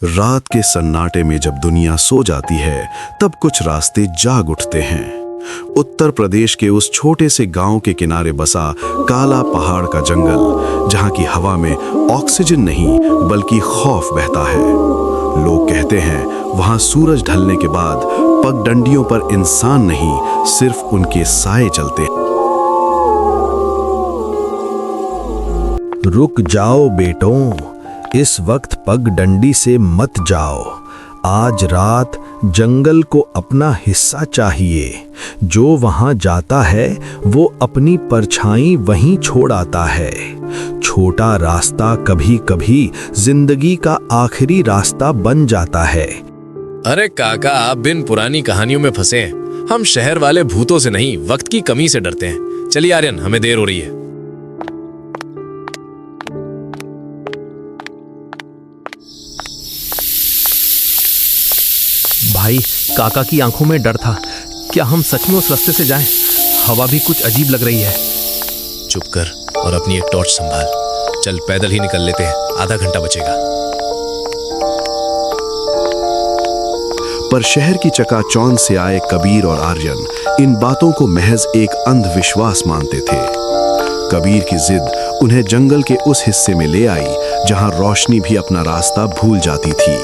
रात के सन्नाटे में जब दुनिया सो जाती है, तब कुछ रास्ते जाग उठते हैं। उत्तर प्रदेश के उस छोटे से गांव के किनारे बसा काला पहाड़ का जंगल, जहां की हवा में ऑक्सीजन नहीं बल्कि खौफ बहता है। लोग कहते हैं वहां सूरज ढलने के बाद पगडंडियों पर इंसान नहीं, सिर्फ उनके साए चलते हैं। रुक जाओ बेटों, इस वक्त पगडंडी से मत जाओ। आज रात जंगल को अपना हिस्सा चाहिए। जो वहां जाता है वो अपनी परछाई वहीं छोड़ आता है। छोटा रास्ता कभी कभी जिंदगी का आखिरी रास्ता बन जाता है। अरे काका, आप बिन पुरानी कहानियों में फंसे हैं। हम शहर वाले भूतों से नहीं, वक्त की कमी से डरते हैं। चलिए आर्यन, हमें देर हो रही है। भाई, काका की आंखों में डर था। क्या हम सच में उस रास्ते से जाएं? हवा भी कुछ अजीब लग रही है। चुप कर और अपनी एक टॉर्च संभाल। चल, पैदल ही निकल लेते हैं, आधा घंटा बचेगा। पर शहर की चकाचौंध से आए कबीर और आर्यन इन बातों को महज एक अंधविश्वास मानते थे। कबीर की जिद उन्हें जंगल के उस हिस्से में ले आई जहां रोशनी भी अपना रास्ता भूल जाती थी।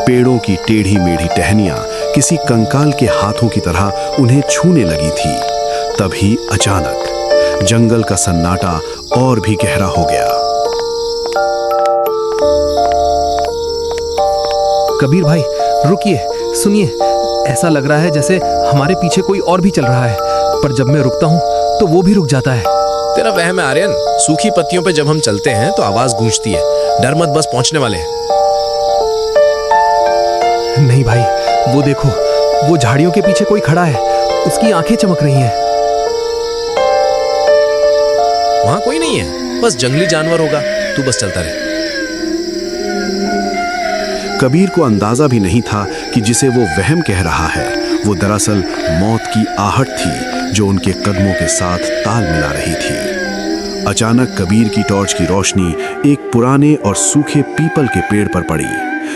पेड़ों की टेढ़ी मेढ़ी टहनियां किसी कंकाल के हाथों की तरह उन्हें छूने लगी थी। तभी अचानक जंगल का सन्नाटा और भी गहरा हो गया। कबीर भाई, रुकिए, सुनिए। ऐसा लग रहा है जैसे हमारे पीछे कोई और भी चल रहा है, पर जब मैं रुकता हूँ तो वो भी रुक जाता है। तेरा वहम है आर्यन। सूखी पत्तियों पे जब हम चलते हैं तो आवाज गूंजती है। डर मत, बस पहुंचने वाले हैं। नहीं भाई, वो देखो, वो झाड़ियों के पीछे कोई खड़ा है। उसकी आंखें चमक रही हैं। वहां कोई नहीं है, बस जंगली जानवर होगा। तू बस चलता रहे। कबीर को अंदाजा भी नहीं था कि जिसे वो वहम कह रहा है वो दरअसल मौत की आहट थी जो उनके कदमों के साथ ताल मिला रही थी। अचानक कबीर की टॉर्च की रोशनी एक पुराने और सूखे पीपल के पेड़ पर पड़ी,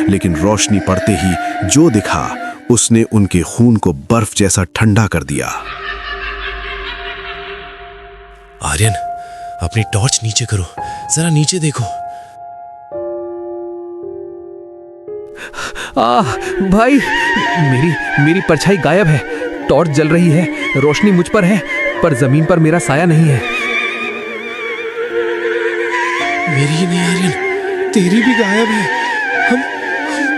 लेकिन रोशनी पड़ते ही जो दिखा उसने उनके खून को बर्फ जैसा ठंडा कर दिया। आर्यन, अपनी टॉर्च नीचे करो, जरा नीचे देखो। भाई, मेरी परछाई गायब है। टॉर्च जल रही है, रोशनी मुझ पर है, पर जमीन पर मेरा साया नहीं है। मेरी ही नहीं आर्यन, तेरी भी गायब है। हम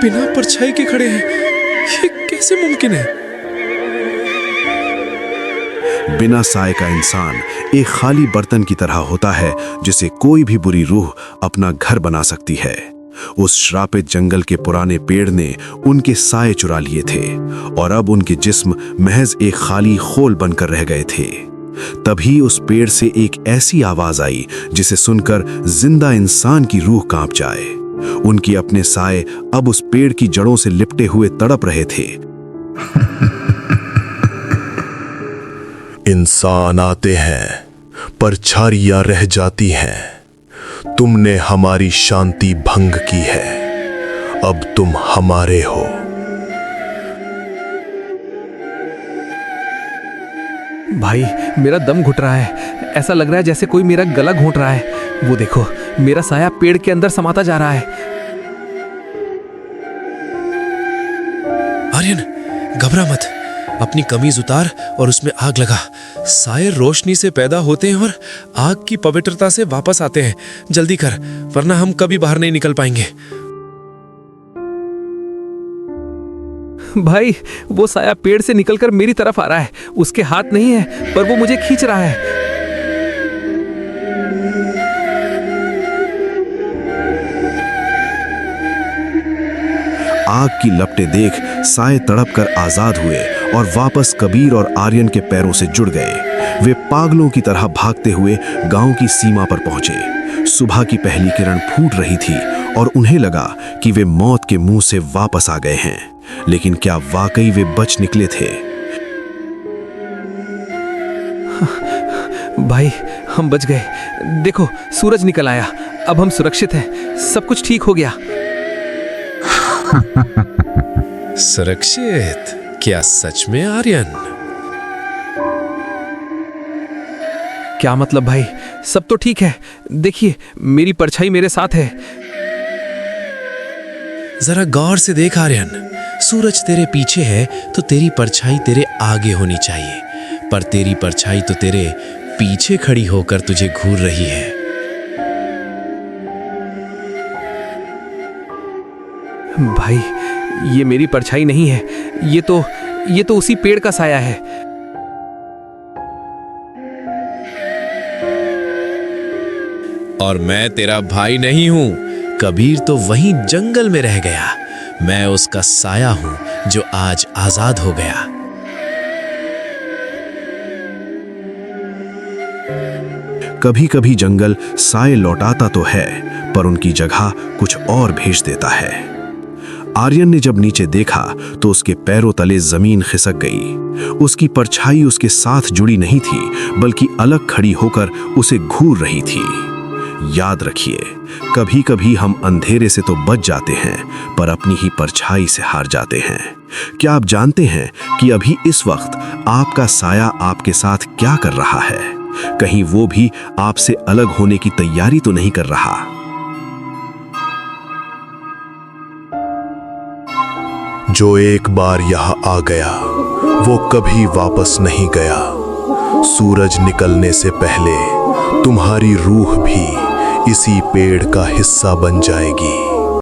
बिना परछाई के खड़े हैं। ये कैसे मुमकिन है? बिना साए का इंसान एक खाली बर्तन की तरह होता है जिसे कोई भी बुरी रूह अपना घर बना सकती है। उस श्रापित जंगल के पुराने पेड़ ने उनके साए चुरा लिए थे और अब उनके जिस्म महज एक खाली खोल बनकर रह गए थे। तभी उस पेड़ से एक ऐसी आवाज आई जिसे सुनकर जिंदा इंसान की रूह कांप जाए। उनकी अपने साए अब उस पेड़ की जड़ों से लिपटे हुए तड़प रहे थे। इंसान आते हैं, परछाइयां रह जाती हैं। तुमने हमारी शांति भंग की है, अब तुम हमारे हो। भाई, मेरा दम घुट रहा है। ऐसा लग रहा है जैसे कोई मेरा गला घोंट रहा है। वो देखो, मेरा साया पेड़ के अंदर समाता जा रहा है। आर्यन, घबरा मत। अपनी कमीज उतार और उसमें आग लगा। साए रोशनी से पैदा होते हैं और आग की पवित्रता से वापस आते हैं। जल्दी कर, वरना हम कभी बाहर नहीं निकल पाएंगे। भाई, वो साया पेड़ से निकलकर मेरी तरफ आ रहा है। उसके हाथ नहीं है, पर वो मुझे खींच रहा है। आग की लपटें देख साए तड़प कर आजाद हुए और वापस कबीर और आर्यन के पैरों से जुड़ गए। वे पागलों की तरह भागते हुए गांव की सीमा पर पहुंचे। सुबह की पहली किरण फूट रही थी और उन्हें लगा कि वे मौत के मुंह से वापस आ गए हैं। लेकिन क्या वाकई वे बच निकले थे? भाई, हम बच गए। देखो, सूरज निकल आया। अब हम सुरक्षित हैं। सब कुछ ठीक हो गया। सुरक्षित? क्या सच में आर्यन? क्या मतलब भाई? सब तो ठीक है, देखिए मेरी परछाई मेरे साथ है। जरा गौर से देख आर्यन, सूरज तेरे पीछे है तो तेरी परछाई तेरे आगे होनी चाहिए, पर तेरी परछाई तो तेरे पीछे खड़ी होकर तुझे घूर रही है। भाई ये मेरी परछाई नहीं है, ये तो उसी पेड़ का साया है। और मैं तेरा भाई नहीं हूं। कबीर तो वहीं जंगल में रह गया, मैं उसका साया हूं जो आज आजाद हो गया। कभी कभी जंगल साए लौटाता तो है, पर उनकी जगह कुछ और भेज देता है। आर्यन ने जब नीचे देखा तो उसके पैरों तले जमीन खिसक गई। उसकी परछाई उसके साथ जुड़ी नहीं थी, बल्कि अलग खड़ी होकर उसे घूर रही थी। याद रखिए, कभी कभी हम अंधेरे से तो बच जाते हैं, पर अपनी ही परछाई से हार जाते हैं। क्या आप जानते हैं कि अभी इस वक्त आपका साया आपके साथ क्या कर रहा है? कहीं वो भी आपसे अलग होने की तैयारी तो नहीं कर रहा? जो एक बार यहाँ आ गया वो कभी वापस नहीं गया। सूरज निकलने से पहले तुम्हारी रूह भी इसी पेड़ का हिस्सा बन जाएगी।